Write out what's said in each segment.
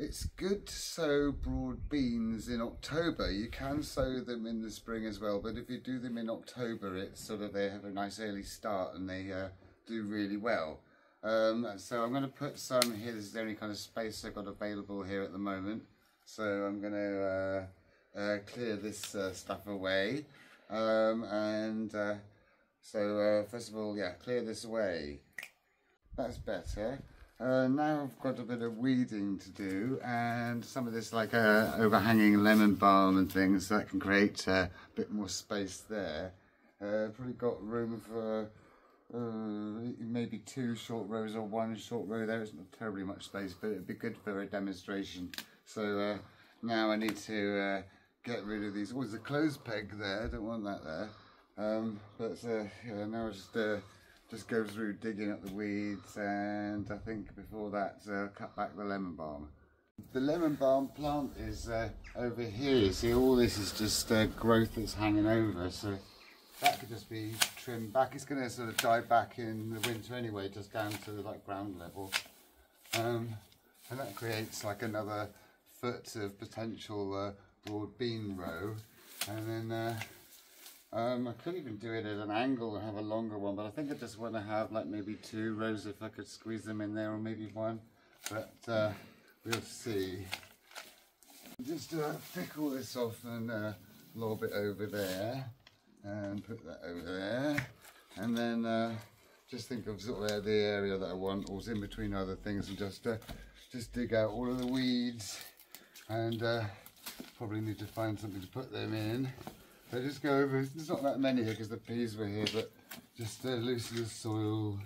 It's good to sow broad beans in October. You can sow them in the spring as well, but if you do them in October, it's sort of, they have a nice early start and they do really well. So I'm going to put some here. This is the only kind of space I've got available here at the moment. So I'm going to clear this stuff away. So first of all, yeah, clear this away. That's better. Now I've got a bit of weeding to do, and some of this like overhanging lemon balm and things that can create a bit more space there. Probably got room for maybe 2 short rows or 1 short row there. It's not terribly much space, but it'd be good for a demonstration. So now I need to get rid of these. Oh, there's a clothes peg there. I don't want that there. Yeah, now I just go through digging up the weeds, and I think before that cut back the lemon balm. The lemon balm plant is over here. You see, all this is just growth that's hanging over, so that could just be trimmed back. It's going to sort of die back in the winter anyway, just down to the ground level, and that creates like another foot of potential broad bean row. And then I could even do it at an angle and have a longer one, but I think I just want to have like maybe 2 rows if I could squeeze them in there, or maybe 1, but we'll see. Just pick all this off and lob it over there and put that over there, and then just think of sort of the area that I want, or in between other things, and just dig out all of the weeds, and probably need to find something to put them in. So just go over, there's not that many here because the peas were here, but just loosen the soil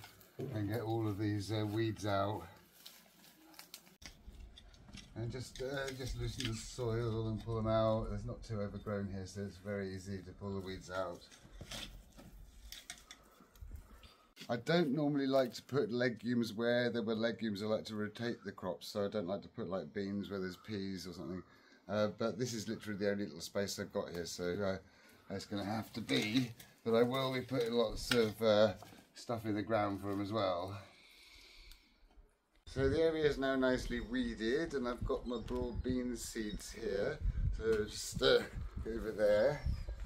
and get all of these weeds out. And just loosen the soil and pull them out. It's not too overgrown here, so it's very easy to pull the weeds out. I don't normally like to put legumes where there were legumes. I like to rotate the crops, so I don't like to put like beans where there's peas or something. But this is literally the only little space I've got here, so it's going to have to be. But I will be putting lots of stuff in the ground for them as well. So the area is now nicely weeded, and I've got my broad bean seeds here. So just over there,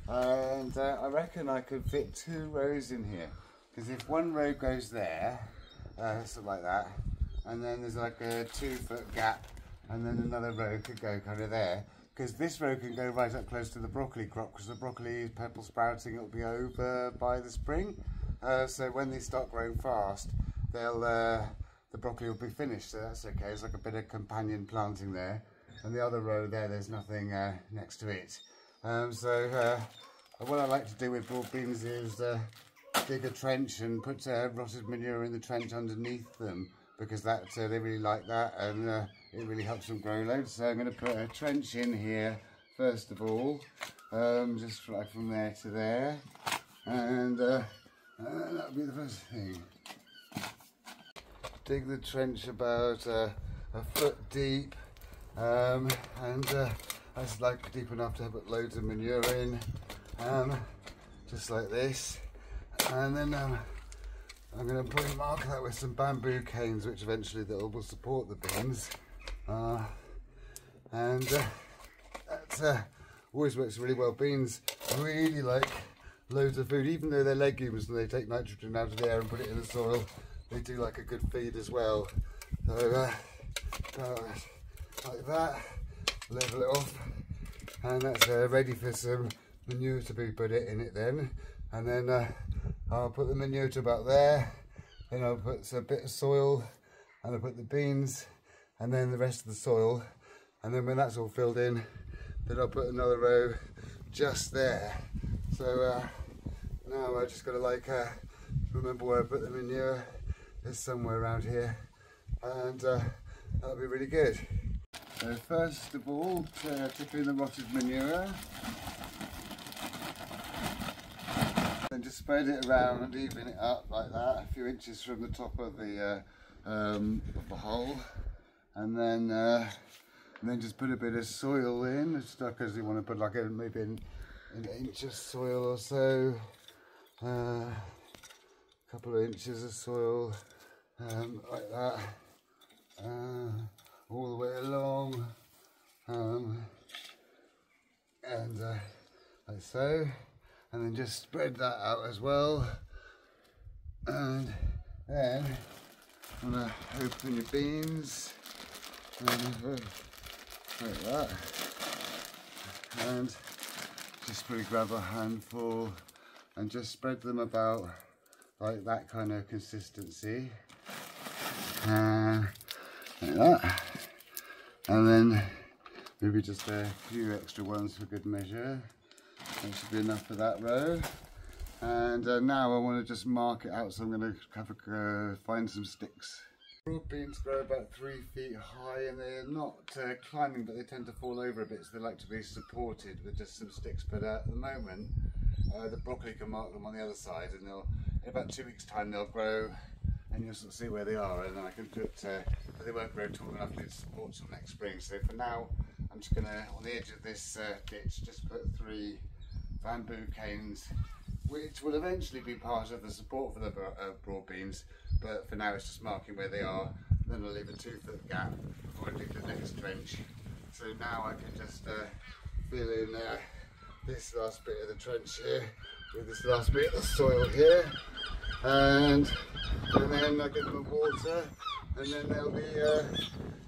and I reckon I could fit 2 rows in here. Because if 1 row goes there, something like that, and then there's like a 2-foot gap, and then another row could go kind of there, because this row can go right up close to the broccoli crop, because the broccoli is purple sprouting. It'll be over by the spring, so when they start growing fast, the broccoli will be finished, so that's okay. It's like a bit of companion planting there, and the other row there's nothing next to it. What I like to do with broad beans is dig a trench and put rotted manure in the trench underneath them, because they really like that, and it really helps them grow loads. So I'm going to put a trench in here first of all, just like from there to there, and that'll be the first thing. Dig the trench about a foot deep, and that's like deep enough to put loads of manure in, just like this. And then I'm going to probably mark that with some bamboo canes, which eventually will support the beans. That always works really well. Beans really like loads of food, even though they're legumes and they take nitrogen out of the air and put it in the soil. They do like a good feed as well. So like that, level it off, and that's ready for some manure to be put in it then. And then I'll put the manure to about there, then I'll put a bit of soil, and I'll put the beans, and then the rest of the soil, and then when that's all filled in, then I'll put another row just there. So now I just got to remember where I put the manure. It's somewhere around here, and that'll be really good. So first of all, tip in the rotted manure, then just spread it around and even it up like that, a few inches from the top of the hole, and then just put a bit of soil in, just because you want to put like maybe an inch of soil or so. Couple of inches of soil, like that, all the way along. like so, and then just spread that out as well. And then I'm going to open your beans and like that, and just probably grab a handful and just spread them about like that kind of consistency, like that, and then maybe just a few extra ones for good measure. That should be enough for that row. And now I want to just mark it out, so I'm going to find some sticks. Broad beans grow about 3 feet high, and they're not climbing, but they tend to fall over a bit, so they like to be supported with just some sticks. But at the moment, the broccoli can mark them on the other side, and they'll, in about 2 weeks' time, they'll grow, and you'll sort of see where they are, and then I can put, but they won't grow tall enough to support till next spring. So for now, I'm just going to, on the edge of this ditch, just put 3 bamboo canes, which will eventually be part of the support for the broad beans, but for now it's just marking where they are. Then I'll leave a 2-foot gap before I dig the next trench. So now I can just fill in this last bit of the trench here with this last bit of the soil here, and then I give them water, and then they'll be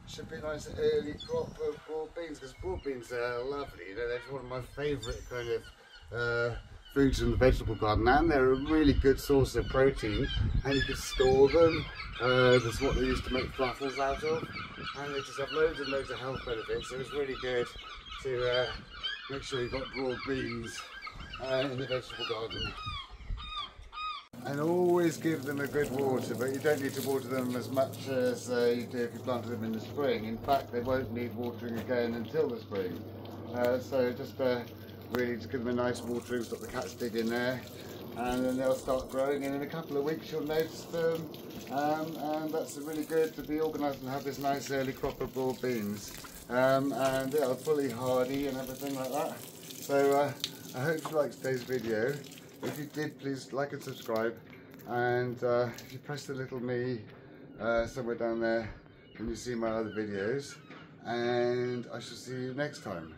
should be a nice early crop of broad beans, because broad beans are lovely. You know, they're one of my favourite kind of foods in the vegetable garden, and they're a really good source of protein, and you can store them. That's what they used to make fluffles out of, and they just have loads and loads of health benefits. So it's really good to make sure you've got broad beans in the vegetable garden. And always give them a good water, but you don't need to water them as much as you do if you planted them in the spring. In fact, they won't need watering again until the spring. So just really just give them a nice watering, stop the cats dig in there, and then they'll start growing, and in a couple of weeks you'll notice them, and that's really good to be organised and have this nice early crop of broad beans, and they're fully hardy and everything like that. So I hope you liked today's video. If you did, please like and subscribe, and if you press the little me somewhere down there, then you see my other videos, and I shall see you next time.